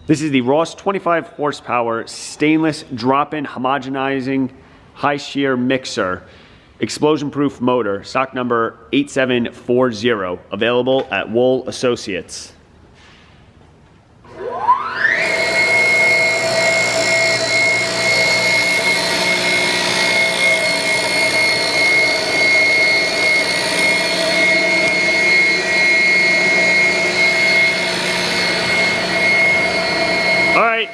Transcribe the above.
This is the Ross 25 horsepower stainless drop-in homogenizing high shear mixer, explosion-proof motor, stock number 8740, available at Wohl Associates. All right,